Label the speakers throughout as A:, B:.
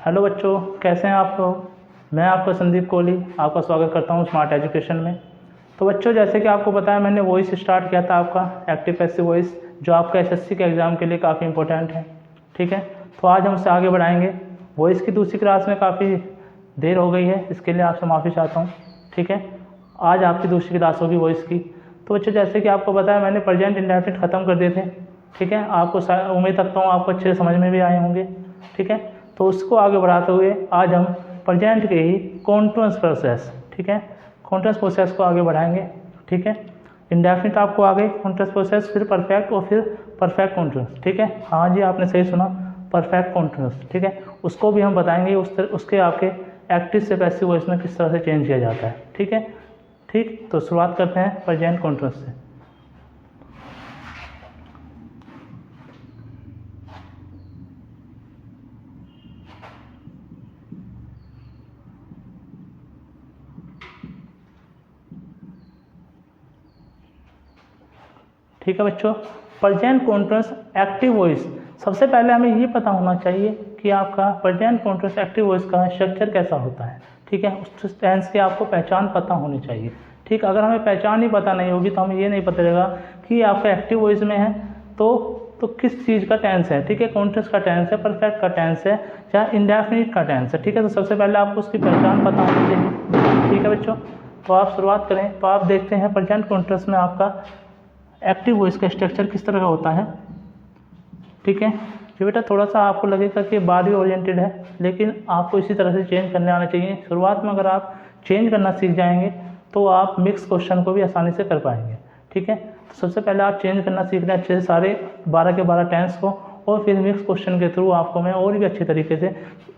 A: Hello बच्चों, कैसे हैं आप लोग। मैं आपका संदीप कोहली आपका स्वागत करता हूं स्मार्ट एजुकेशन में। तो बच्चों, जैसे कि आपको बताया, मैंने वॉइस स्टार्ट किया था आपका एक्टिव पैसिव वॉइस, जो आपका एसएससी के एग्ज़ाम के लिए काफ़ी इंपॉर्टेंट है। ठीक है, तो आज हम उससे आगे बढ़ाएंगे। वॉइस की दूसरी क्लास में काफ़ी देर हो गई है, इसके लिए आपसे माफ़ी चाहता हूँ। ठीक है, आज आपकी दूसरी क्लास होगी वॉइस की। तो बच्चों, जैसे कि आपको बताया, मैंने प्रेजेंट इंडेफिनिट ख़त्म कर दिए थे। ठीक है, आपको उम्मीद रखता हूँ आपको अच्छे समझ में भी आए होंगे। ठीक है, तो उसको आगे बढ़ाते हुए आज हम प्रेजेंट के ही कॉन्टिन्यूअस प्रोसेस, ठीक है, कॉन्टिन्यूअस प्रोसेस को आगे बढ़ाएंगे। ठीक है, इंडेफिनिट आपको आगे कॉन्टिन्यूअस प्रोसेस, फिर परफेक्ट और फिर परफेक्ट कॉन्टिन्यूअस। ठीक है, हाँ जी, आपने सही सुना, परफेक्ट कॉन्टिन्यूअस। ठीक है, उसको भी हम बताएंगे, उसके आपके एक्टिव से पैसिव वॉइस में किस तरह से चेंज किया जाता है। ठीक है, ठीक, तो शुरुआत करते हैं प्रेजेंट कॉन्टिन्यूअस से। ठीक है बच्चों, प्रेजेंट कॉन्टिन्यूअस एक्टिव वॉइस, सबसे पहले हमें ये पता होना चाहिए कि आपका प्रेजेंट कॉन्टिन्यूअस एक्टिव वॉइस का स्ट्रक्चर कैसा होता है। ठीक है, उस टेंस की आपको पहचान पता होनी चाहिए। ठीक, अगर हमें पहचान ही पता नहीं होगी तो हमें ये नहीं पता चलेगा कि आपका एक्टिव वॉइस में है तो किस चीज़ का टेंस है। ठीक है, कॉन्टिन्यूअस का टेंस है, परफेक्ट का टेंस है या इंडेफिनिट का टेंस है। ठीक है, तो सबसे पहले आपको उसकी पहचान पता होनी चाहिए। ठीक है बच्चों, तो आप शुरुआत करें। तो आप देखते हैं प्रेजेंट कॉन्टिन्यूअस में आपका एक्टिव वॉइस का स्ट्रक्चर किस तरह का होता है। ठीक है, ये बेटा थोड़ा सा आपको लगेगा कि बॉडी ओरिएंटेड है, लेकिन आपको इसी तरह से चेंज करने आना चाहिए। शुरुआत में अगर आप चेंज करना सीख जाएंगे तो आप मिक्स क्वेश्चन को भी आसानी से कर पाएंगे। ठीक है, तो सबसे पहले आप चेंज करना सीख लें अच्छे से सारे 12 के 12 टेंस को, और फिर मिक्स क्वेश्चन के थ्रू आपको मैं और भी अच्छे तरीके से,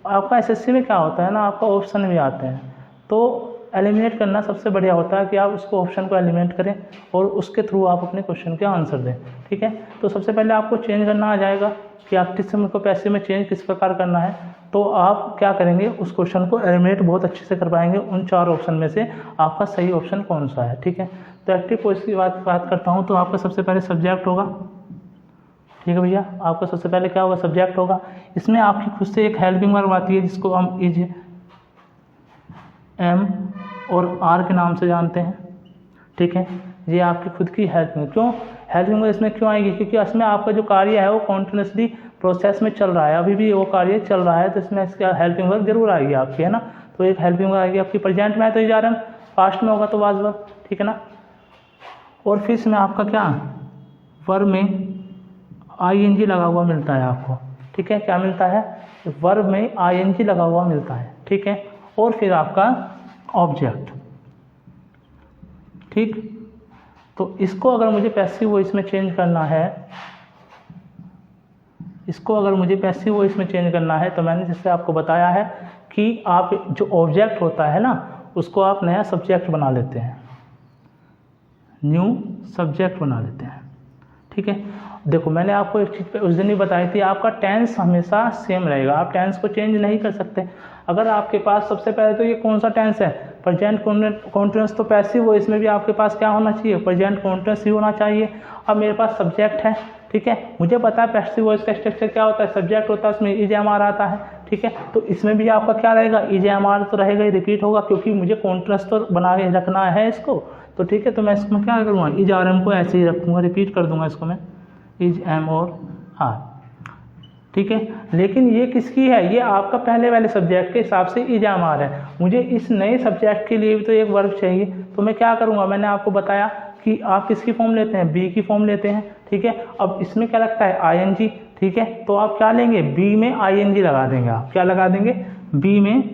A: आपका एसएससी में क्या होता है ना, आपका ऑप्शन भी आते हैं, तो एलिमिनेट करना सबसे बढ़िया होता है कि आप उसको ऑप्शन को एलिमिनेट करें और उसके थ्रू आप अपने क्वेश्चन के आंसर दें। ठीक है, तो सबसे पहले आपको चेंज करना आ जाएगा कि एक्टिव से को पैसिव में चेंज किस प्रकार करना है। तो आप क्या करेंगे, उस क्वेश्चन को एलिमिनेट बहुत अच्छे से कर पाएंगे। उन 4 ऑप्शन में से आपका सही ऑप्शन कौन सा है। ठीक है, तो एक्टिव वॉइस की बात करता हूँ, तो आपका सबसे पहले सब्जेक्ट होगा। ठीक है भैया, आपका सबसे पहले क्या होगा, सब्जेक्ट होगा। इसमें आपकी खुद से एक हेल्पिंग वर्ब आती है जिसको हम इज, एम और आर के नाम से जानते हैं। ठीक है, ये आपकी खुद की हेल्पिंग, क्यों हेल्पिंग इसमें क्यों आएगी, क्योंकि इसमें आपका जो कार्य है वो कॉन्टिन्यूसली प्रोसेस में चल रहा है, अभी भी वो कार्य चल रहा है, तो इसमें इसका हेल्पिंग वर्ब जरूर आएगी आपकी, है ना। तो एक हेल्पिंग वर्ब आएगी आपकी, प्रेजेंट में है तो इज आर एम, पास्ट में होगा तो वाज वर्ब। ठीक है ना, और फिर इसमें आपका क्या, वर्ब में आईएनजी लगा हुआ मिलता है आपको। ठीक है, क्या मिलता है, वर्ब में आईएनजी लगा हुआ मिलता है। ठीक है, और फिर आपका ऑब्जेक्ट। ठीक, तो इसको अगर मुझे पैसिव वॉइस में चेंज करना है, इसको अगर मुझे पैसिव वॉइस में चेंज करना है, तो मैंने जैसे आपको बताया है कि आप जो ऑब्जेक्ट होता है ना, उसको आप नया सब्जेक्ट बना लेते हैं, न्यू सब्जेक्ट बना लेते हैं। ठीक है, देखो मैंने आपको एक चीज़ उस दिन ही बताई थी, आपका टेंस हमेशा सेम रहेगा, आप टेंस को चेंज नहीं कर सकते। अगर आपके पास सबसे पहले तो ये कौन सा टेंस है, प्रेजेंट कॉन्टिन्यूअस, तो पैसिव वॉइस में भी आपके पास क्या होना चाहिए, प्रेजेंट कॉन्टिन्यूअस ही होना चाहिए। अब मेरे पास सब्जेक्ट है, ठीक है, मुझे पता है पैसिव वॉइस का स्ट्रक्चर क्या होता है, सब्जेक्ट होता है, उसमें इज एम आर आता है। ठीक है, तो इसमें भी आपका क्या रहेगा, इज एम आर तो रहेगा ही, रिपीट होगा, क्योंकि मुझे कॉन्टिन्यूअस तो बना के रखना है इसको। तो ठीक है, तो मैं इसमें क्या करूँगा, इज आर एम को ऐसे ही रखूँगा, रिपीट कर दूंगा इसको मैं, इज एम और आर। ठीक है, लेकिन ये किसकी है, ये आपका पहले वाले सब्जेक्ट के हिसाब से इज एम आर है। मुझे इस नए सब्जेक्ट के लिए भी तो एक वर्ब चाहिए, तो मैं क्या करूँगा, मैंने आपको बताया कि आप किसकी फॉर्म लेते हैं, बी की फॉर्म लेते हैं। ठीक है, अब इसमें क्या लगता है, आईएनजी। ठीक है, तो आप क्या लेंगे, बी में आईएनजी लगा देंगे, आप क्या लगा देंगे, बी में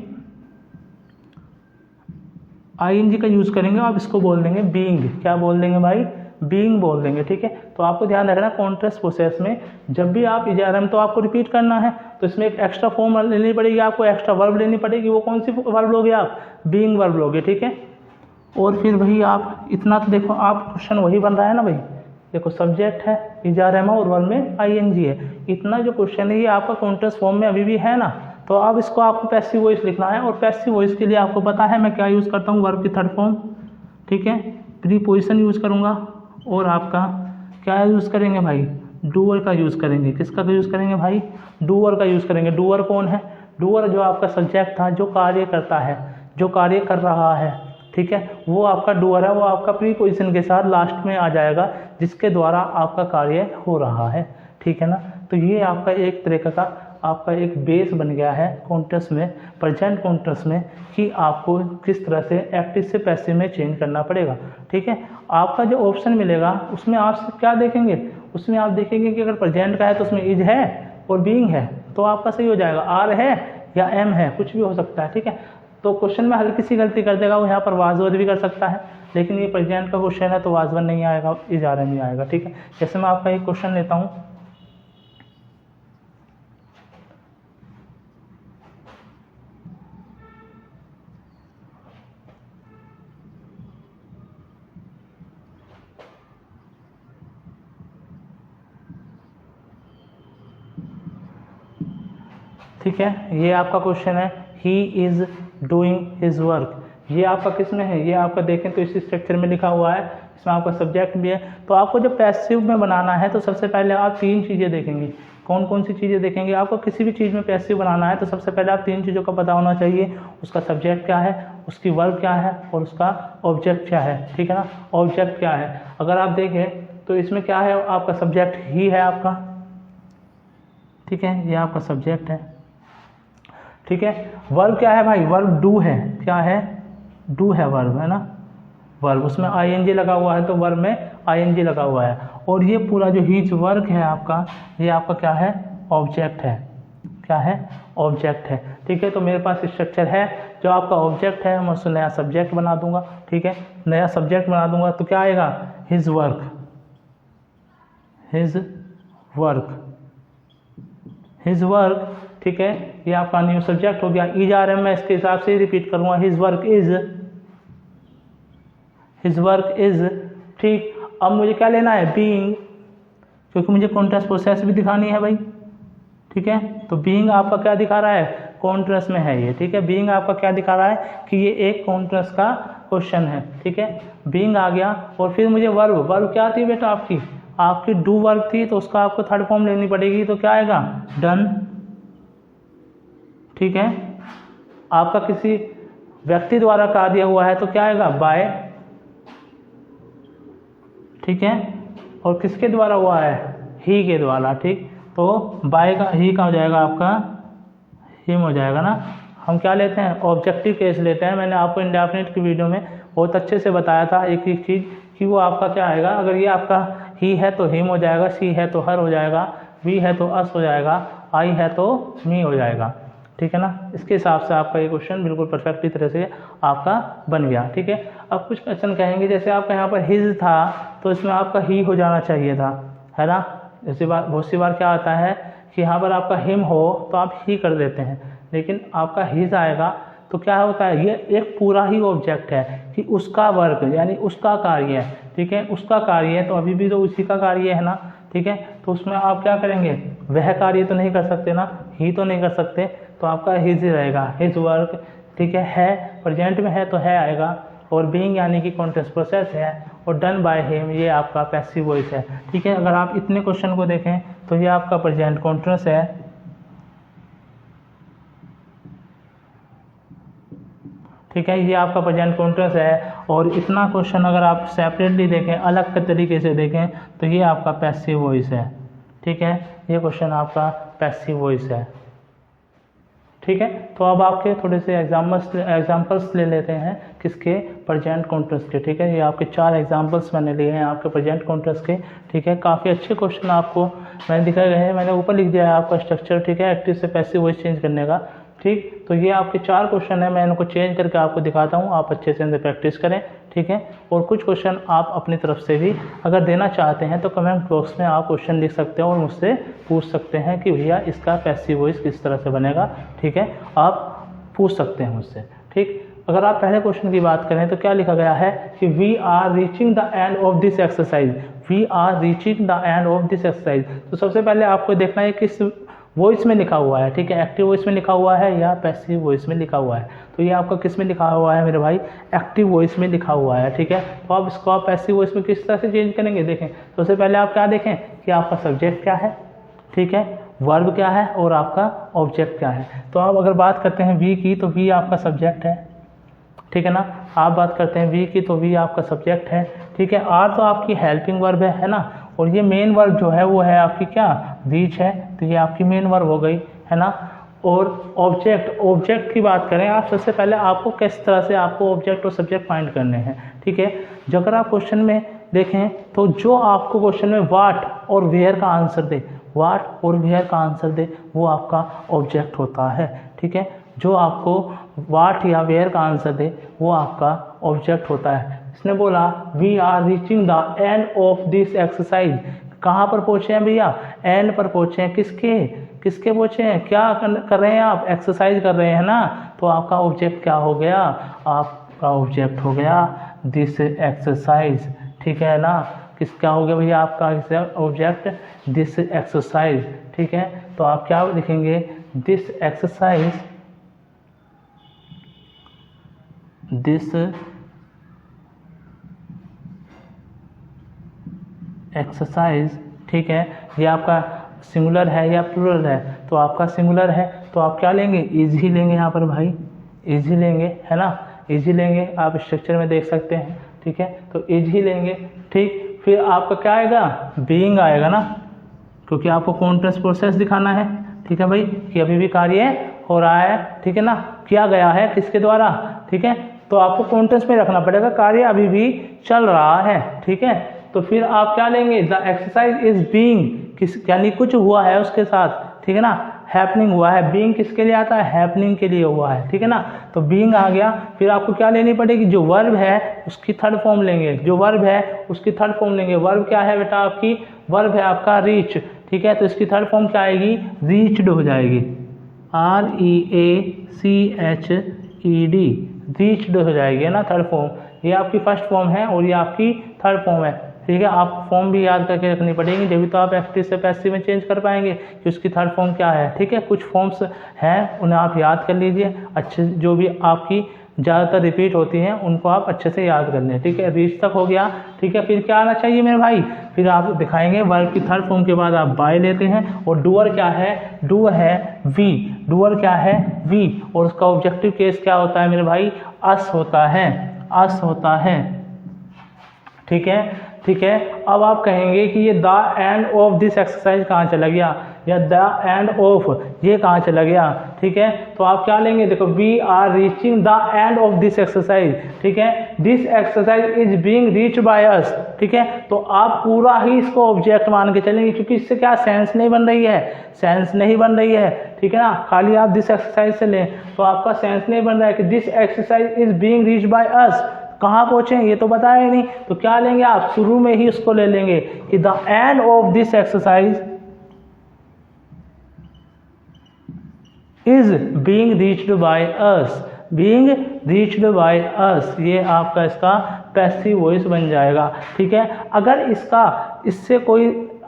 A: आईएनजी का यूज करेंगे, आप इसको बोल देंगे बीइंग। क्या बोल देंगे भाई, बीइंग बोल देंगे। ठीक है, तो आपको ध्यान रखना कॉन्टिन्यूअस प्रोसेस में जब भी आप इज आर एम, तो आपको रिपीट करना है, तो इसमें एक एक्स्ट्रा फॉर्म लेनी पड़ेगी, आपको एक्स्ट्रा वर्ब लेनी पड़ेगी। वो कौन सी वर्ब लोगे आप, बीइंग वर्ब लोगे। ठीक है, और फिर वही आप इतना तो देखो, आप क्वेश्चन वही बन रहा है ना भाई, देखो सब्जेक्ट है, इज आर एम और वर्ब में आईएनजी है, इतना जो क्वेश्चन है ये आपका कॉन्टिन्यूअस फॉर्म में अभी भी है ना। तो अब इसको आपको पैसिव वॉइस लिखना है, और पैसिव वॉइस के लिए आपको पता है मैं क्या यूज़ करता हूँ, वर्ब की थर्ड फॉर्म। ठीक है, प्रीपोजिशन यूज़ करूँगा, और आपका क्या यूज़ करेंगे भाई, डूअर का यूज़ करेंगे। किसका यूज़ करेंगे भाई, डूअर का यूज़ करेंगे। डूअर कौन है, डूअर जो आपका सब्जेक्ट था, जो कार्य करता है, जो कार्य कर रहा है, ठीक है, वो आपका डूअर है, वो आपका प्रीपोजिशन के साथ लास्ट में आ जाएगा, जिसके द्वारा आपका कार्य हो रहा है, ठीक है ना। तो ये आपका एक तरीके का आपका एक बेस बन गया है कॉन्ट्रेंस में, प्रेजेंट कॉन्ट्रेंस में, कि आपको किस तरह से एक्टिव से पैसिव में चेंज करना पड़ेगा, ठीक है। आपका जो ऑप्शन मिलेगा उसमें आप क्या देखेंगे, उसमें आप देखेंगे कि अगर प्रेजेंट का है तो उसमें इज है और बीइंग है, तो आपका सही हो जाएगा। आर है या एम है, कुछ भी हो सकता है, ठीक है। तो क्वेश्चन में हल्की सी गलती कर देगा वो, यहाँ पर वाजवद भी कर सकता है, लेकिन ये प्रेजेंट का क्वेश्चन है तो वाजवद नहीं आएगा, इज आर एम ही आएगा, ठीक है। जैसे मैं आपका एक क्वेश्चन लेता हूँ, ठीक है। ये आपका क्वेश्चन है, he is doing his work. ये आपका किस में है, ये आपका देखें तो इस स्ट्रक्चर में लिखा हुआ है, इसमें आपका सब्जेक्ट भी है। तो आपको जब पैसिव में बनाना है तो सबसे पहले आप तीन चीज़ें देखेंगे। कौन कौन सी चीज़ें देखेंगे, आपको किसी भी चीज़ में पैसिव बनाना है तो सबसे पहले आप तीन चीज़ों का पता होना चाहिए, उसका सब्जेक्ट क्या है, उसकी वर्ब क्या है और उसका ऑब्जेक्ट क्या है, ठीक है ना। ऑब्जेक्ट क्या है, अगर आप देखें तो इसमें क्या है, आपका सब्जेक्ट ही है आपका, ठीक है, ये आपका सब्जेक्ट है, ठीक है। वर्ब क्या है भाई, वर्ब डू है, क्या है, डू है वर्ब, है ना, वर्ब, उसमें आईएनजी लगा हुआ है तो वर्ब में आईएनजी लगा हुआ है। और ये पूरा जो हीज वर्क है आपका, ये आपका क्या है, ऑब्जेक्ट है, क्या है, ऑब्जेक्ट है, ठीक है। तो मेरे पास स्ट्रक्चर है, जो आपका ऑब्जेक्ट है मैं उससे नया सब्जेक्ट बना दूंगा, ठीक है, नया सब्जेक्ट बना दूंगा तो क्या आएगा, his work, his work, his work, ठीक है। ये आपका न्यू सब्जेक्ट हो गया। इज आर एम मैं इसके हिसाब से रिपीट करूंगा, his work is, his work is, ठीक। अब मुझे क्या लेना है, बीइंग, क्योंकि मुझे कॉन्ट्रेस्ट प्रोसेस भी दिखानी है भाई, ठीक है। तो बीइंग आपका क्या दिखा रहा है, कॉन्ट्रेस्ट में है ये, ठीक है। बीइंग आपका क्या दिखा रहा है कि ये एक कॉन्ट्रेस्ट का क्वेश्चन है, ठीक है। बीइंग आ गया और फिर मुझे वर्ब, वर्ब क्या थी बेटा आपकी, आपकी डू वर्ब थी, तो उसका आपको थर्ड फॉर्म लेनी पड़ेगी, तो क्या आएगा, डन, ठीक है। आपका किसी व्यक्ति द्वारा कहा दिया हुआ है तो क्या आएगा, बाय, ठीक है। और किसके द्वारा हुआ है, ही के द्वारा, ठीक। तो बाय का, ही का हो जाएगा आपका, हिम हो जाएगा ना। हम क्या लेते हैं, ऑब्जेक्टिव केस लेते हैं। मैंने आपको इंडेफिनिट की वीडियो में बहुत अच्छे से बताया था एक एक चीज़ कि वो आपका क्या आएगा, अगर ये आपका ही है तो हिम हो जाएगा, सी है तो हर हो जाएगा, वी है तो अस हो जाएगा, आई है तो मी हो जाएगा, ठीक है ना। इसके हिसाब से आपका ये क्वेश्चन बिल्कुल परफेक्टली तरह से आपका बन गया, ठीक है। अब कुछ क्वेश्चन कहेंगे, जैसे आपका यहाँ पर हिज था तो इसमें आपका ही हो जाना चाहिए था, है ना। जैसे बार बहुत सी बार क्या आता है कि यहाँ पर आपका हिम हो तो आप ही कर देते हैं, लेकिन आपका हिज आएगा तो क्या होता है, ये एक पूरा ही ऑब्जेक्ट है कि उसका वर्क यानी उसका कार्य है, ठीक है, उसका कार्य है, तो अभी भी तो उसी का कार्य है ना, ठीक है। तो उसमें आप क्या करेंगे, वह कार्य तो नहीं कर सकते ना, ही तो नहीं कर सकते, तो आपका हिज ही रहेगा, हिज वर्क, ठीक है प्रेजेंट में है तो है आएगा। और बीइंग यानी कि कॉन्टेक्स्ट प्रोसेस है, और डन बाय हिम ये आपका पैसिव वॉइस है, ठीक है। अगर आप इतने क्वेश्चन को देखें तो ये आपका प्रेजेंट कॉन्टिन्यूअस है, ठीक है, ये आपका प्रेजेंट कॉन्टिन्यूअस है। और इतना क्वेश्चन अगर आप सेपरेटली देखें, अलग के तरीके से देखें, तो ये आपका पैसिव वॉइस है, ठीक है, ये क्वेश्चन आपका पैसिव वॉइस है, ठीक है। तो अब आपके थोड़े से एग्जाम्पल्स ले लेते हैं किसके, प्रेजेंट कॉन्टिन्यूअस के, ठीक है। ये आपके 4 एग्जाम्पल्स मैंने लिए हैं आपके प्रेजेंट कॉन्टिन्यूअस के, ठीक है। काफ़ी अच्छे क्वेश्चन आपको मैंने दिखाए गए हैं, मैंने ऊपर लिख दिया है आपका स्ट्रक्चर, ठीक है, एक्टिव से पैसिव वॉइस चेंज करने का, ठीक। तो ये आपके 4 क्वेश्चन है, मैं इनको चेंज करके आपको दिखाता हूँ, आप अच्छे से इनसे प्रैक्टिस करें, ठीक है। और कुछ क्वेश्चन आप अपनी तरफ से भी अगर देना चाहते हैं तो कमेंट बॉक्स में आप क्वेश्चन लिख सकते हैं और मुझसे पूछ सकते हैं कि भैया इसका पैसिव वॉइस किस तरह से बनेगा, ठीक है, आप पूछ सकते हैं मुझसे, ठीक। अगर आप पहले क्वेश्चन की बात करें तो क्या लिखा गया है कि we are reaching the end of this exercise, we are reaching the end of this exercise. तो सबसे पहले आपको देखना है किस वॉइस में लिखा हुआ है, ठीक है, एक्टिव वॉइस में लिखा हुआ है या पैसिव वॉइस में लिखा हुआ है। तो ये आपका किस में लिखा हुआ है मेरे भाई, एक्टिव वॉइस में लिखा हुआ है, ठीक है। तो आप इसको आप पैसिव वॉइस में किस तरह से चेंज करेंगे, देखें सबसे पहले आप क्या देखें कि आपका सब्जेक्ट क्या है, ठीक है, वर्ब क्या है और आपका ऑब्जेक्ट क्या है। तो आप अगर बात करते हैं वी की, तो वी आपका सब्जेक्ट है, ठीक है ना। आप बात करते हैं वी की, तो वी आपका सब्जेक्ट है, ठीक है। आर तो आपकी हेल्पिंग वर्ब है ना। और ये मेन वर्ब जो है वो है आपकी क्या, रीच है, तो ये आपकी मेन वर्ब हो गई, है ना। और ऑब्जेक्ट की बात करें आप, सबसे पहले आपको किस तरह से आपको ऑब्जेक्ट और सब्जेक्ट फाइंड करने हैं, ठीक है। जो अगर आप क्वेश्चन में देखें तो जो आपको क्वेश्चन में वाट और वेयर का आंसर दे, वाट और वेयर का आंसर दे, वो आपका ऑब्जेक्ट होता है, ठीक है। जो आपको वाट या वेयर का आंसर दे वो आपका ऑब्जेक्ट होता है। इसने बोला we are reaching the end of this exercise, कहाँ पर पहुँचे हैं भैया, एंड पर पहुँचे हैं। किसके पहुँचे हैं, क्या कर रहे हैं आप, एक्सरसाइज कर रहे हैं ना। तो आपका ऑब्जेक्ट क्या हो गया, आपका ऑब्जेक्ट हो गया दिस एक्सरसाइज, ठीक है ना। क्या हो गया भैया आपका ऑब्जेक्ट, दिस एक्सरसाइज, ठीक है। तो आप क्या लिखेंगे, दिस एक्सरसाइज, ठीक है। ये आपका सिंगुलर है या प्लूरल है, तो आपका सिंगुलर है, तो आप क्या लेंगे, इज ही लेंगे यहाँ पर भाई, इज ही लेंगे, है ना, इज ही लेंगे। आप स्ट्रक्चर में देख सकते हैं, ठीक है, तो इज ही लेंगे, ठीक। फिर आपका क्या आएगा, बीइंग आएगा ना, क्योंकि आपको कॉन्टिन्यूअस प्रोसेस दिखाना है, ठीक है भाई, कि अभी भी कार्य हो रहा है, ठीक है ना, किया गया है किसके द्वारा, ठीक है। तो आपको कॉन्टिन्यूअस में रखना पड़ेगा, कार्य अभी भी चल रहा है, ठीक है। तो फिर आप क्या लेंगे, द एक्सरसाइज इज बीइंग, यानी कुछ हुआ है उसके साथ, ठीक है ना, हैपनिंग हुआ है। बीइंग किसके लिए आता है, हैपनिंग के लिए हुआ है, ठीक है ना। तो बीइंग आ गया। फिर आपको क्या लेनी पड़ेगी, जो वर्ब है उसकी थर्ड फॉर्म लेंगे, वर्ब क्या है बेटा आपकी, वर्ब है आपका रीच, ठीक है। तो इसकी थर्ड फॉर्म क्या आएगी, रीच्ड हो जाएगी, REACHED, रीच्ड हो जाएगी, है ना, थर्ड फॉर्म। ये आपकी फर्स्ट फॉर्म है और ये आपकी थर्ड फॉर्म है, ठीक है। आप फॉर्म भी याद करके रखनी पड़ेगी, जब भी तो आप एक्टिव से पैसिव में चेंज कर पाएंगे कि उसकी थर्ड फॉर्म क्या है, ठीक है। कुछ फॉर्म्स हैं उन्हें आप याद कर लीजिए अच्छे, जो भी आपकी ज़्यादातर रिपीट होती हैं उनको आप अच्छे से याद कर लें, ठीक है। रीच तक हो गया, ठीक है। फिर क्या आना चाहिए मेरे भाई, फिर आप दिखाएंगे वर्ब की थर्ड फॉर्म के बाद आप बाय लेते हैं। और डूअर क्या है, डूअर है वी, डूअर क्या है वी, और उसका ऑब्जेक्टिव केस क्या होता है मेरे भाई, अस होता है, ठीक है, ठीक है। अब आप कहेंगे कि ये the end of this exercise कहाँ चला गया, या द एंड ऑफ ये कहाँ चला गया, ठीक है। तो आप क्या लेंगे, देखो we are reaching the end of this exercise, ठीक है। This exercise is being reached by us, ठीक है। तो आप पूरा ही इसको ऑब्जेक्ट मान के चलेंगे, क्योंकि इससे क्या सेंस नहीं बन रही है, ठीक है ना। खाली आप दिस एक्सरसाइज से लें तो आपका सेंस नहीं बन रहा है कि this exercise is being reached by अस, कहाँ पहुंचे ये तो बताया ही नहीं। तो क्या लेंगे आप, शुरू में ही उसको ले लेंगे कि the end of this exercise is being reached by अस, ये आपका इसका पैसिव वॉइस बन जाएगा, ठीक है। अगर इससे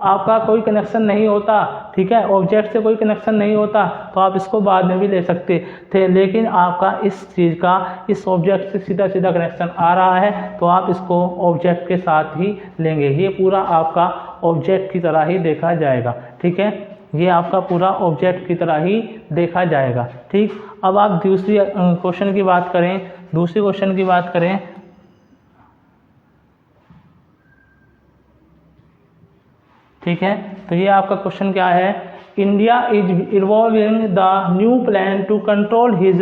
A: आपका कोई कनेक्शन नहीं होता, ठीक है, ऑब्जेक्ट से कोई कनेक्शन नहीं होता तो आप इसको बाद में भी ले सकते थे, लेकिन आपका इस चीज़ का इस ऑब्जेक्ट से सीधा कनेक्शन आ रहा है, तो आप इसको ऑब्जेक्ट के साथ ही लेंगे। ये पूरा आपका ऑब्जेक्ट की तरह ही देखा जाएगा, ठीक है, ये आपका पूरा ऑब्जेक्ट की तरह ही देखा जाएगा, ठीक। अब आप दूसरी क्वेश्चन की बात करें, ठीक है। तो ये आपका क्वेश्चन क्या है, India is evolving the new plan to control his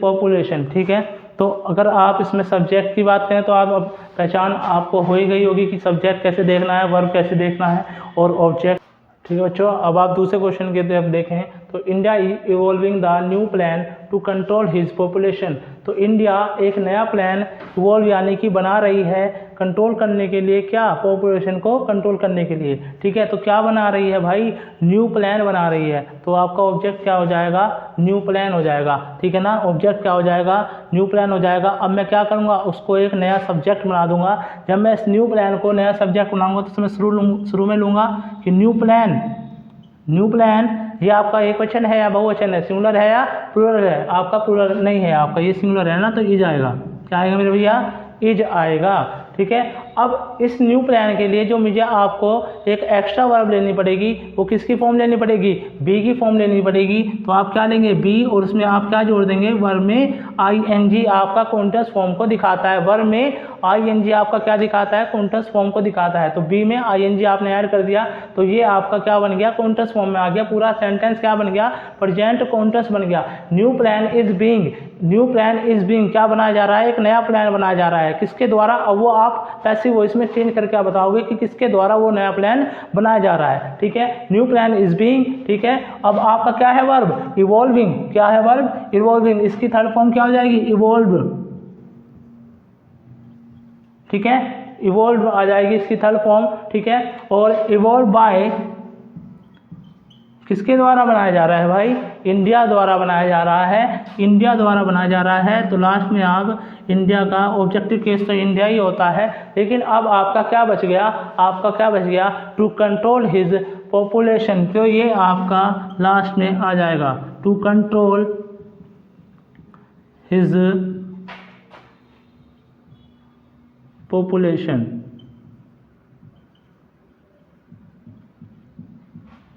A: population, ठीक है। तो अगर आप इसमें सब्जेक्ट की बात करें तो आप अब पहचान आपको हो ही गई होगी कि सब्जेक्ट कैसे देखना है, वर्ब कैसे देखना है और ऑब्जेक्ट, ठीक है बच्चों। अब आप दूसरे क्वेश्चन की तरफ देखें तो India is evolving the new plan to control his population, तो इंडिया एक नया प्लान इवॉल्व यानी कि बना रही है कंट्रोल करने के लिए, क्या, पॉपुलेशन को कंट्रोल करने के लिए, ठीक है। तो क्या बना रही है भाई, न्यू प्लान बना रही है, तो आपका ऑब्जेक्ट क्या हो जाएगा, न्यू प्लान हो जाएगा, ठीक है ना। ऑब्जेक्ट क्या हो जाएगा, न्यू प्लान हो जाएगा। अब मैं क्या करूँगा, उसको एक नया सब्जेक्ट बना दूंगा। जब मैं इस न्यू प्लान को नया सब्जेक्ट बनाऊंगा तो मैं शुरू में लूँगा कि न्यू प्लान, ये आपका एक वचन है या बहुवचन है, सिंगुलर है या प्लूरल है, आपका प्लूरल नहीं है, आपका ये सिंगुलर है ना, तो इज आएगा, क्या आएगा मेरे भैया, इज आएगा, ठीक है। अब इस न्यू प्लान के लिए जो मुझे आपको एक एक्स्ट्रा वर्ब लेनी पड़ेगी, वो किसकी फॉर्म लेनी पड़ेगी, बी की फॉर्म लेनी पड़ेगी। तो आप क्या लेंगे, बी, और उसमें आप क्या जोड़ देंगे, वर्ब में ing आपका कॉन्टिन्यूअस फॉर्म को दिखाता है। वर्ब में ing आपका क्या दिखाता है, कॉन्टिन्यूअस फॉर्म को दिखाता है। तो बी में ing आपने ऐड कर दिया, तो ये आपका क्या बन गया, कॉन्टिन्यूअस फॉर्म में आ गया। पूरा सेंटेंस क्या बन गया, प्रेजेंट कॉन्टिन्यूअस बन गया। New plan is being, new plan is being क्या बनाया जा रहा है, एक नया प्लान बनाया जा रहा है। किसके द्वारा, अब वो आप पैसिव वॉइस में चेंज करके आप बताओगे कि किसके द्वारा वो नया प्लान बनाया जा रहा है। ठीक है, न्यू प्लान इज बीइंग। ठीक है, अब आपका क्या है वर्ब, इवॉल्विंग। क्या है वर्ब, इवॉल्विंग। इसकी थर्ड फॉर्म क्या हो जाएगी, इवॉल्व। ठीक है, इवॉल्व आ जाएगी इसकी थर्ड फॉर्म। ठीक है, और इवॉल्व बाय किसके द्वारा बनाया जा रहा है भाई, इंडिया द्वारा बनाया जा रहा है, इंडिया द्वारा बनाया जा रहा है। तो लास्ट में आप इंडिया का ऑब्जेक्टिव केस तो इंडिया ही होता है, लेकिन अब आपका क्या बच गया, आपका क्या बच गया, टू कंट्रोल हिज पॉपुलेशन। तो ये आपका लास्ट में आ जाएगा, टू कंट्रोल हिज पॉपुलेशन।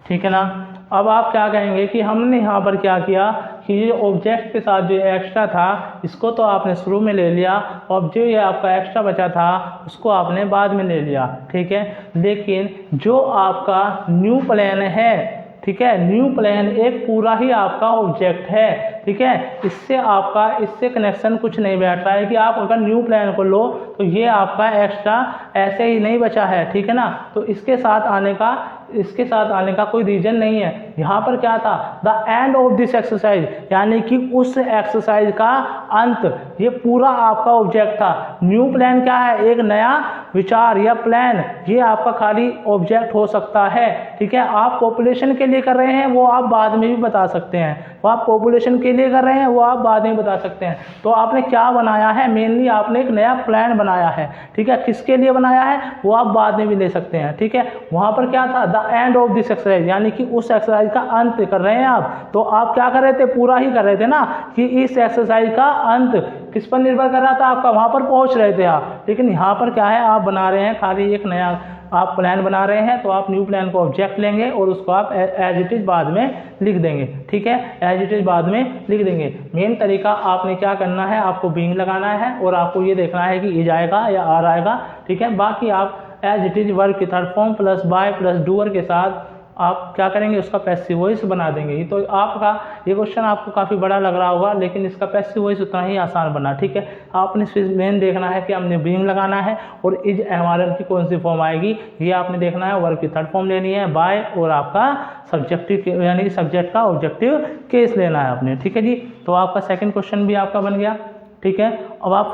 A: ठीक है ना। अब आप क्या कहेंगे कि हमने यहाँ पर क्या किया कि ये ऑब्जेक्ट के साथ जो एक्स्ट्रा था इसको तो आपने शुरू में ले लिया, और जो ये आपका एक्स्ट्रा बचा था उसको आपने बाद में ले लिया। ठीक है, लेकिन जो आपका न्यू प्लान है, ठीक है, न्यू प्लान एक पूरा ही आपका ऑब्जेक्ट है। ठीक है, इससे कनेक्शन कुछ नहीं बैठ रहा है कि आप अगर न्यू प्लान को लो तो ये आपका एक्स्ट्रा ऐसे ही नहीं बचा है। ठीक है ना, तो इसके साथ आने का कोई रीजन नहीं है। यहाँ पर क्या था, the end of this exercise, यानी कि उस एक्सरसाइज का अंत, ये पूरा आपका ऑब्जेक्ट था। न्यू प्लान क्या है, एक नया विचार या प्लान, ये आपका खाली ऑब्जेक्ट हो सकता है। ठीक है, आप पॉपुलेशन के लिए कर रहे हैं वो आप बाद में भी बता सकते हैं, वो आप पॉपुलेशन के लिए कर रहे हैं वो आप बाद में बता सकते हैं। तो आपने क्या बनाया है, मेनली आपने एक नया प्लान बनाया है। ठीक है, किसके लिए बनाया है वो आप बाद में भी ले सकते हैं। ठीक है, वहां पर क्या था, the end of this exercise, यानी कि उस एक्सरसाइज का अंत कर रहे हैं आप। तो आप क्या कर रहे थे, पूरा ही कर रहे थे ना, कि इस एक्सरसाइज का अंत किस पर निर्भर कर रहा था आपका, वहां पर पहुंच रहे थे आप। लेकिन यहाँ पर क्या है, आप बना रहे हैं खाली एक नया आप प्लान बना रहे हैं। तो आप न्यू प्लान को ऑब्जेक्ट लेंगे और उसको आप एज इट इज बाद में लिख देंगे। ठीक है, एज इट इज बाद में लिख देंगे। मेन तरीका आपने क्या करना है, आपको बीइंग लगाना है और आपको ये देखना है कि इज आएगा या आर आएगा। ठीक है, बाकी आप एज इट इज वर्ब की third form plus by plus doer के साथ आप क्या करेंगे, उसका पैसिव वॉइस बना देंगे। तो आपका ये क्वेश्चन आपको काफ़ी बड़ा लग रहा होगा, लेकिन इसका पैसिव वॉइस उतना ही आसान बना। ठीक है, आपने मेन देखना है कि हमने बीइंग लगाना है और इज एमआरएम की कौन सी फॉर्म आएगी ये आपने देखना है। वर्ब की थर्ड फॉर्म लेनी है, बाय, और आपका सब्जेक्टिव यानी कि सब्जेक्ट का ऑब्जेक्टिव केस लेना है आपने। ठीक है जी, तो आपका सेकेंड क्वेश्चन भी आपका बन गया। ठीक है, अब आप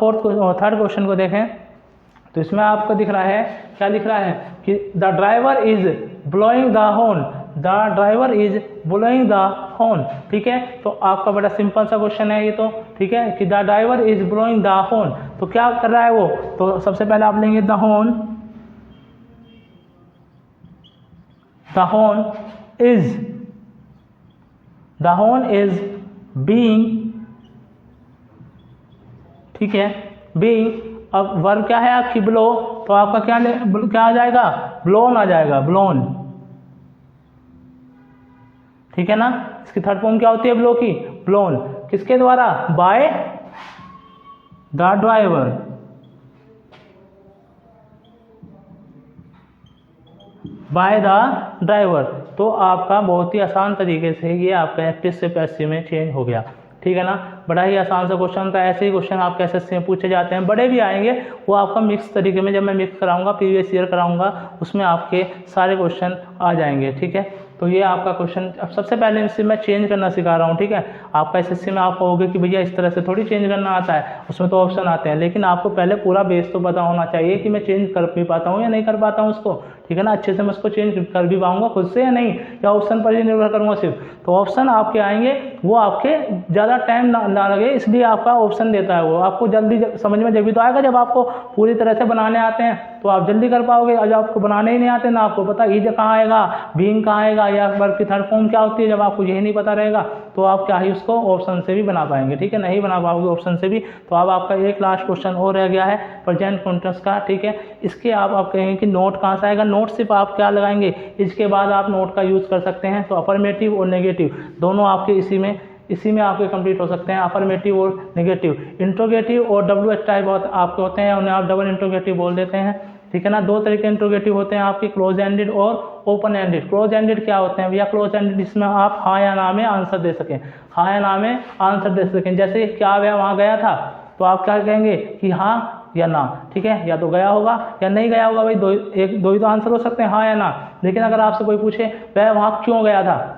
A: थर्ड क्वेश्चन को देखें तो इसमें आपको दिख रहा है, क्या लिख रहा है कि the driver is blowing the horn, the driver is blowing the horn. ठीक है, तो आपका बड़ा सिंपल सा क्वेश्चन है ये तो। ठीक है, कि the driver is blowing the horn, तो क्या कर रहा है वो, तो सबसे पहले आप लेंगे the horn, the horn is being. ठीक है, बीइंग, अब वर्ब क्या है आपकी ब्लो, तो आपका क्या आ जाएगा, ब्लोन आ जाएगा, ब्लोन। ठीक है ना, इसकी थर्ड फॉर्म क्या होती है ब्लो की, ब्लोन। किसके द्वारा, by the driver, by the driver. तो आपका बहुत ही आसान तरीके से ये आपका एक्टिव से पैसिव में चेंज हो गया। ठीक है ना, बड़ा ही आसान सा क्वेश्चन था। ऐसे ही क्वेश्चन आपके एसएससी में पूछे जाते हैं, बड़े भी आएंगे, वो आपका मिक्स तरीके में, जब मैं मिक्स कराऊंगा प्रीवियस ईयर कराऊंगा उसमें आपके सारे क्वेश्चन आ जाएंगे। ठीक है, तो ये आपका क्वेश्चन। अब सबसे पहले इससे मैं चेंज करना सिखा रहा हूँ। ठीक है, आपका एसएससी में आप कहोगे कि भैया इस तरह से थोड़ी चेंज करना आता है, उसमें तो ऑप्शन आते हैं, लेकिन आपको पहले पूरा बेस तो पता होना चाहिए कि मैं चेंज कर भी पाता हूँ या नहीं कर पाता हूँ उसको। ठीक है ना, अच्छे से मैं उसको चेंज कर भी पाऊंगा खुद से या नहीं, या ऑप्शन पर ही निर्भर करूंगा सिर्फ। तो ऑप्शन आपके आएंगे वो आपके ज़्यादा टाइम ना लगे, इसलिए आपका ऑप्शन देता है। वो आपको जल्दी समझ में जब तो आएगा जब आपको पूरी तरह से बनाने आते हैं, तो आप जल्दी कर पाओगे। और जब आपको बनाने ही नहीं आते ना, आपको पता इज कहाँ आएगा, बीइंग कहाँ आएगा, या वर्ब की थर्ड फॉर्म क्या होती है, जब आपको यही नहीं पता रहेगा तो आप क्या ही उसको ऑप्शन से भी बना पाएंगे। ठीक है, नहीं बना पाओगे ऑप्शन से भी। तो अब आपका एक लास्ट क्वेश्चन और रह गया है प्रेजेंट कॉन्टिन्यूअस का। ठीक है, इसके आप कहेंगे कि नोट कहाँ से आएगा। नोट सिर्फ आप क्या लगाएंगे, इसके बाद आप नोट का यूज़ कर सकते हैं। तो अफर्मेटिव और नेगेटिव दोनों आपके इसी में आपके कंप्लीट हो सकते हैं, अफर्मेटिव और नेगेटिव। इंट्रोगेटिव और WH टाइप आपके होते हैं, उन्हें आप डबल इंट्रोगेटिव बोल देते हैं। ठीक है ना, दो तरह के इंट्रोगेटिव होते हैं आपके, क्लोज एंडेड और ओपन एंडेड। क्लोज एंडेड क्या होते हैं भैया, क्लोज एंडेड इसमें आप हाँ या ना में आंसर दे सकें, हाँ या ना में आंसर दे सकें। जैसे क्या वहाँ गया था, तो आप क्या कहेंगे कि हाँ या ना। ठीक है, या तो गया होगा या नहीं गया होगा, भाई दो ही तो आंसर हो सकते हैं, हाँ या ना। लेकिन अगर आपसे कोई पूछे वह वहाँ क्यों गया था,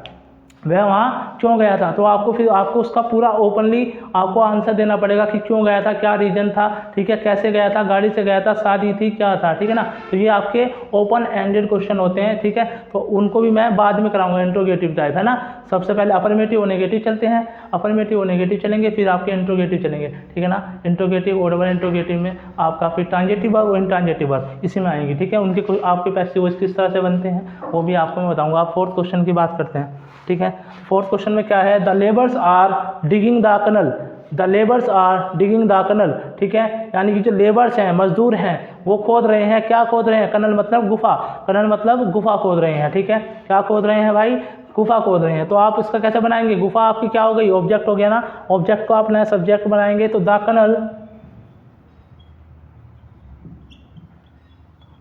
A: वह वहाँ क्यों गया था, तो आपको उसका पूरा ओपनली आपको आंसर देना पड़ेगा कि क्यों गया था, क्या रीजन था। ठीक है, कैसे गया था, गाड़ी से गया था, शादी थी, क्या था। ठीक है ना, तो ये आपके ओपन एंडेड क्वेश्चन होते हैं। ठीक है, तो उनको भी मैं बाद में कराऊंगा, इंट्रोगेटिव टाइप है ना। सबसे पहले अफर्मेटिव और नेगेटिव चलते हैं, अफर्मेटिव और नेगेटिव चलेंगे, फिर आपके इंट्रोगेटिव चलेंगे। ठीक है ना, इंट्रोगेटिव और डबल इंट्रोगेटिव में आपका फिर ट्रांजेटिव वर्ब और इनट्रांजेटिव वर्ब इसी में आएंगे। ठीक है, उनके आपके पैसिव वॉइस किस तरह से बनते हैं वो भी आपको मैं बताऊँगा। आप फोर्थ क्वेश्चन की बात करते हैं। ठीक है, फोर्थ क्वेश्चन में क्या है, the labours are digging the canal, the labours are digging the canal. ठीक है, यानी कि जो लेबर्स हैं, मजदूर हैं, वो खोद रहे हैं, क्या खोद रहे हैं, कनल मतलब गुफा, कनल मतलब गुफा खोद रहे हैं। ठीक है, क्या खोद रहे हैं भाई, गुफा खोद रहे हैं। तो आप इसका कैसे बनाएंगे, गुफा आपकी क्या हो गई, ऑब्जेक्ट हो गया ना, ऑब्जेक्ट को आप नया सब्जेक्ट बनाएंगे। तो द कनल,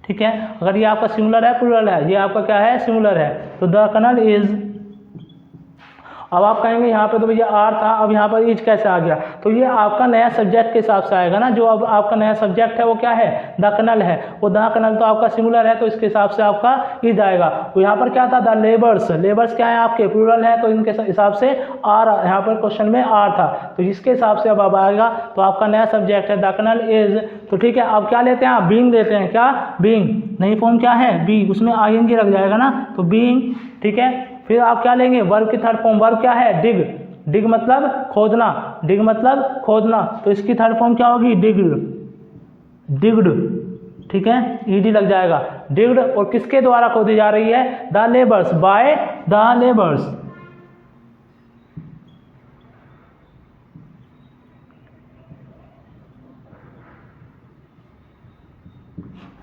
A: ठीक है, अगर ये आपका सिंगुलर है प्लूरल है, ये आपका क्या है, सिंगुलर है, तो द कनल इज। अब आप कहेंगे यहाँ पे तो भैया आर था, अब यहाँ पर इज कैसे आ गया, तो ये आपका नया सब्जेक्ट के हिसाब से आएगा ना। जो अब आपका नया सब्जेक्ट है वो क्या है, द कनल है, वो द कनल तो आपका सिंगुलर है, तो इसके हिसाब से आपका इज आएगा। तो यहाँ पर क्या था, द लेबर्स, लेबर्स क्या है आपके, प्लूरल है, तो इनके हिसाब से आर, यहाँ पर क्वेश्चन में आर था, तो इसके हिसाब से अब आएगा। तो आपका नया सब्जेक्ट है द कनल इज। तो ठीक है, अब क्या लेते हैं आप, बीइंग लेते हैं, क्या बीइंग, नई फॉर्म क्या है बी, उसमें आईएनजी लग जाएगा ना, तो बीइंग। ठीक है, फिर आप क्या लेंगे, वर्ब की थर्ड फॉर्म, वर्ब क्या है, डिग, डिग मतलब खोदना, डिग मतलब खोदना, तो इसकी थर्ड फॉर्म क्या होगी, डिग्ड, डिग्ड। ठीक है, ईडी लग जाएगा, डिग्ड। और किसके द्वारा खोदी जा रही है, the labours, by the labours,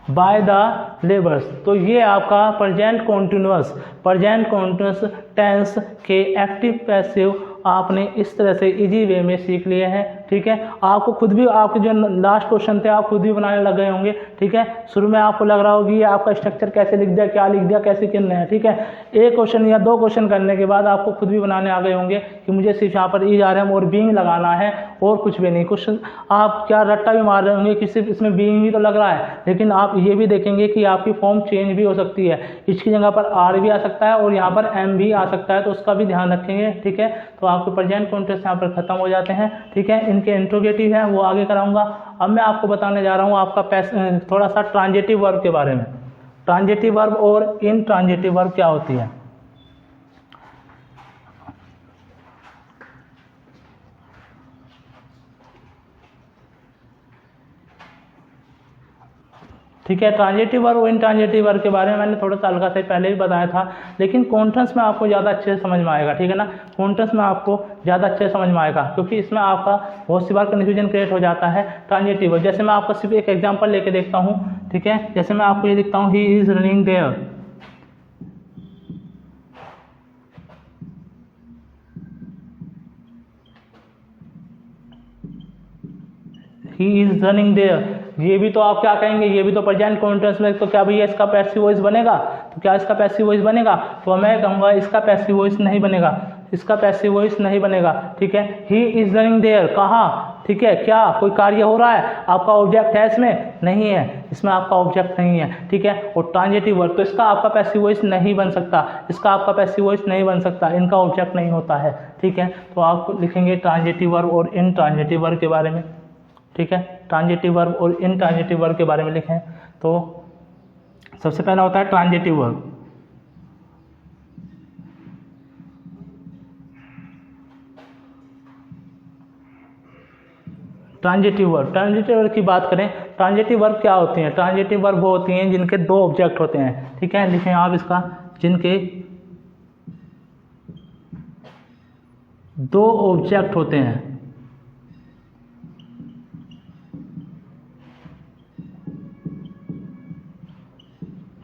A: by the labours. तो ये आपका प्रेजेंट कॉन्टिन्यूअस टेंस के एक्टिव पैसिव आपने इस तरह से इजी वे में सीख लिए हैं। ठीक है, आपको खुद भी, आपके जो लास्ट क्वेश्चन थे आप खुद भी बनाने लग गए होंगे। ठीक है, शुरू में आपको लग रहा होगी आपका स्ट्रक्चर कैसे लिख दिया, क्या लिख दिया, कैसे करना है। ठीक है, एक क्वेश्चन या दो क्वेश्चन करने के बाद आपको खुद भी बनाने आ गए होंगे कि मुझे सिर्फ यहाँ पर इज आर एम और बीइंग लगाना है और कुछ भी नहीं। कुछ आप क्या रट्टा भी मार रहे होंगे कि सिर्फ इसमें बीइंग ही तो लग रहा है, लेकिन आप ये भी देखेंगे कि आपकी फॉर्म चेंज भी हो सकती है, इसकी जगह पर आर भी आ सकता है और यहाँ पर एम भी आ सकता है, तो उसका भी ध्यान रखेंगे। ठीक है, तो आपके प्रेजेंट कॉन्टिन्यूअस यहाँ पर खत्म हो जाते हैं। ठीक है, इनके इंट्रोगेटिव है वो आगे कराऊंगा। अब मैं आपको बताने जा रहा हूँ आपका थोड़ा सा ट्रांजिटिव वर्ब के बारे में। ट्रांजिटिव वर्ब और इन ट्रांजिटिव वर्ब क्या होती है। ठीक है, ट्रांजिटिव वर्ब और इनट्रांजिटिव वर्ब के बारे में मैंने थोड़ा सा हल्का से पहले भी बताया था, लेकिन कॉन्टेंस में आपको ज़्यादा अच्छे से समझ में आएगा। ठीक है ना, कॉन्टेंस में आपको ज़्यादा अच्छे से समझ में आएगा, क्योंकि इसमें आपका बहुत सी बार कन्फ्यूजन क्रिएट हो जाता है ट्रांजिटिव वर्ब। जैसे मैं आपको सिर्फ एक एग्जाम्पल लेके देखता हूँ। ठीक है, जैसे मैं आपको ये लिखता हूँ, he is running their, he is running their, ये भी तो आप क्या कहेंगे, ये भी तो प्रेजेंट कॉन्टिन्यूअस में, तो क्या भैया इसका पैसिव वॉइस बनेगा, तो क्या इसका पैसिव वॉइस बनेगा, तो मैं कहूँगा इसका पैसिव वॉइस नहीं बनेगा, इसका पैसिव वॉइस नहीं बनेगा। ठीक है, ही इज रनिंग देयर, कहाँ, ठीक है, क्या कोई कार्य हो रहा है, आपका ऑब्जेक्ट है इसमें, नहीं है, इसमें आपका ऑब्जेक्ट नहीं है। ठीक है, और ट्रांजिटिव वर्ब तो इसका आपका पैसिव वॉइस नहीं बन सकता, इसका आपका पैसिव वॉइस नहीं बन सकता, इनका ऑब्जेक्ट नहीं होता है। ठीक है, तो आप लिखेंगे ट्रांजिटिव वर्ब और इन ट्रांजिटिव वर्ब के बारे में। ठीक है, ट्रांजिटिव वर्ब और इन ट्रांजिटिव वर्ब के बारे में लिखें। तो सबसे पहला होता है ट्रांजिटिव वर्ब। ट्रांजिटिव वर्ब की बात करें, ट्रांजिटिव वर्ब क्या होती हैं? ट्रांजिटिव वर्ब वो होती हैं जिनके दो ऑब्जेक्ट होते हैं, ठीक है, लिखें आप इसका, जिनके दो ऑब्जेक्ट होते हैं।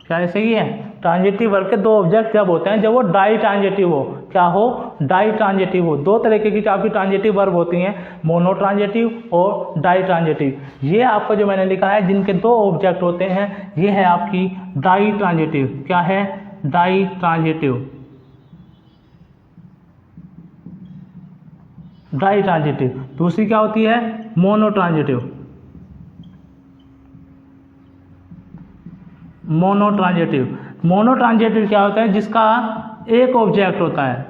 A: क्या ये सही है? ट्रांजिटिव वर्ब के दो ऑब्जेक्ट जब होते हैं जब वो डाई ट्रांजिटिव हो। क्या हो? डाई ट्रांजिटिव हो। दो तरीके की आपकी ट्रांजिटिव वर्ब होती हैं, मोनो ट्रांजिटिव और डाई ट्रांजिटिव। ये आपका जो मैंने लिखा है जिनके दो ऑब्जेक्ट होते हैं, ये है आपकी डाई ट्रांजिटिव। क्या है? Ditransitive. Ditransitive. दूसरी क्या होती है? Monotransitive. Monotransitive. Monotransitive क्या होता है? जिसका एक ऑब्जेक्ट होता है।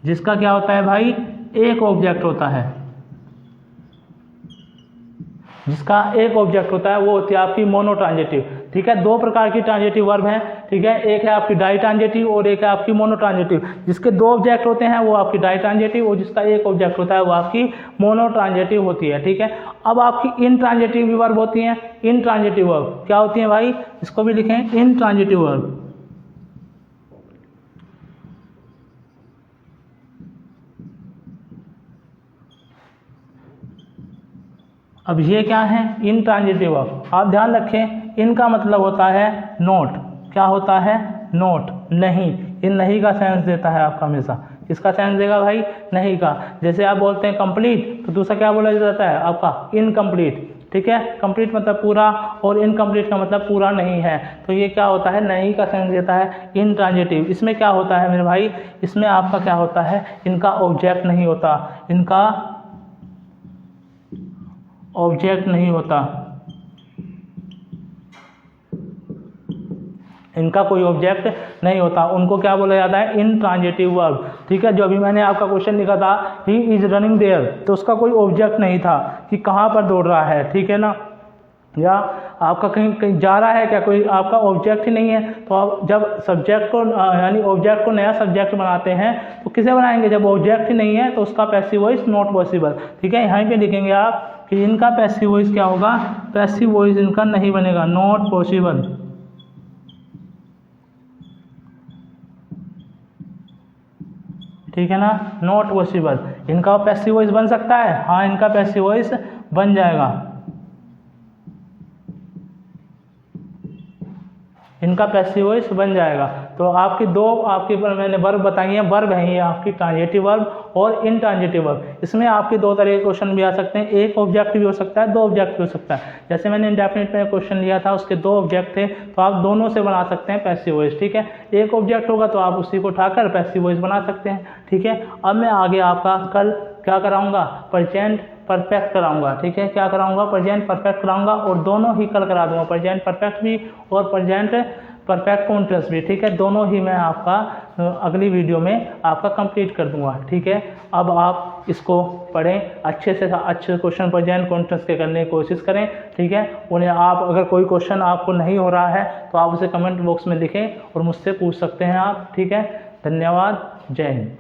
A: जिसका क्या होता है भाई? एक ऑब्जेक्ट होता है। जिसका एक ऑब्जेक्ट होता है वो होती है आपकी मोनो ट्रांजिटिव। ठीक है, दो प्रकार की ट्रांजिटिव वर्ब हैं। ठीक है, एक है आपकी डाई ट्रांजिटिव और एक है आपकी मोनो ट्रांजिटिव। जिसके दो ऑब्जेक्ट होते हैं वो आपकी डाई ट्रांजिटिव और जिसका एक ऑब्जेक्ट होता है वो आपकी मोनो ट्रांजिटिव होती है। ठीक है, अब आपकी इन ट्रांजिटिव वर्ब होती हैं। इन ट्रांजिटिव वर्ब क्या होती है भाई? इसको भी लिखें, इन ट्रांजिटिव वर्ब। अब ये क्या है? इन ट्रांजिटिव वर्ब। आप ध्यान रखें, इनका मतलब होता है नोट। क्या होता है? नोट, नहीं। इन नहीं का सेंस देता है आपका हमेशा। किसका सेंस देगा भाई? नहीं का। जैसे आप बोलते हैं कंप्लीट, तो दूसरा क्या बोला जाता है आपका? इनकम्प्लीट। ठीक है, कंप्लीट मतलब पूरा और इनकम्प्लीट का मतलब पूरा नहीं है। तो ये क्या होता है? नहीं का सेंस देता है इन ट्रांजिटिव। इसमें क्या होता है मेरे भाई? इसमें आपका क्या होता है? इनका ऑब्जेक्ट नहीं होता। इनका ऑब्जेक्ट नहीं होता। इनका कोई ऑब्जेक्ट नहीं होता। उनको क्या बोला जाता है? इन ट्रांजिटिव वर्ब। ठीक है, जो अभी मैंने आपका क्वेश्चन लिखा था, ही इज रनिंग देयर, तो उसका कोई ऑब्जेक्ट नहीं था कि कहाँ पर दौड़ रहा है। ठीक है ना, या आपका कहीं कहीं जा रहा है, क्या कोई आपका ऑब्जेक्ट ही नहीं है। तो आप जब सब्जेक्ट को यानी ऑब्जेक्ट को नया सब्जेक्ट बनाते हैं तो किसे बनाएंगे? जब ऑब्जेक्ट ही नहीं है तो उसका पैसिव वॉइस नॉट पॉसिबल। ठीक है, यहाँ पे लिखेंगे आप कि इनका पैसिव वॉइस क्या होगा? पैसिव वॉइस इनका नहीं बनेगा, नॉट पॉसिबल। ठीक है ना, नॉट पॉसिबल। इनका पैसिव वॉइस बन सकता है? हाँ, इनका पैसिव वॉइस बन जाएगा। इनका पैसिव वॉइस बन जाएगा। तो आपकी दो आपकी मैंने वर्ब बताई हैं, वर्ब है ये आपकी ट्रांजिटिव वर्ब और इन ट्रांजिटिव वर्ब। इसमें आपके दो तरह के क्वेश्चन भी आ सकते हैं, एक ऑब्जेक्ट भी हो सकता है, दो ऑब्जेक्ट भी हो सकता है। जैसे मैंने इंडेफिनिट में क्वेश्चन लिया था, उसके दो ऑब्जेक्ट थे, तो आप दोनों से बना सकते हैं पैसिव वॉइस। ठीक है, एक ऑब्जेक्ट होगा तो आप उसी को उठाकर पैसिव वॉइस बना सकते हैं। ठीक है, अब मैं आगे आपका कल क्या कराऊंगा? प्रेजेंट परफेक्ट कराऊंगा। ठीक है, क्या कराऊंगा? प्रेजेंट परफेक्ट कराऊंगा और दोनों ही कल करा दूंगा, प्रेजेंट परफेक्ट भी और प्रेजेंट परफेक्ट कॉन्टिन्यूअस भी। ठीक है, दोनों ही मैं आपका अगली वीडियो में आपका कंप्लीट कर दूंगा। ठीक है, अब आप इसको पढ़ें, अच्छे से अच्छे क्वेश्चन प्रेजेंट कॉन्टिन्यूअस के करने की कोशिश करें। ठीक है, उन्हें आप अगर कोई क्वेश्चन आपको नहीं हो रहा है तो आप उसे कमेंट बॉक्स में लिखें और मुझसे पूछ सकते हैं आप। ठीक है, धन्यवाद, जय हिंद।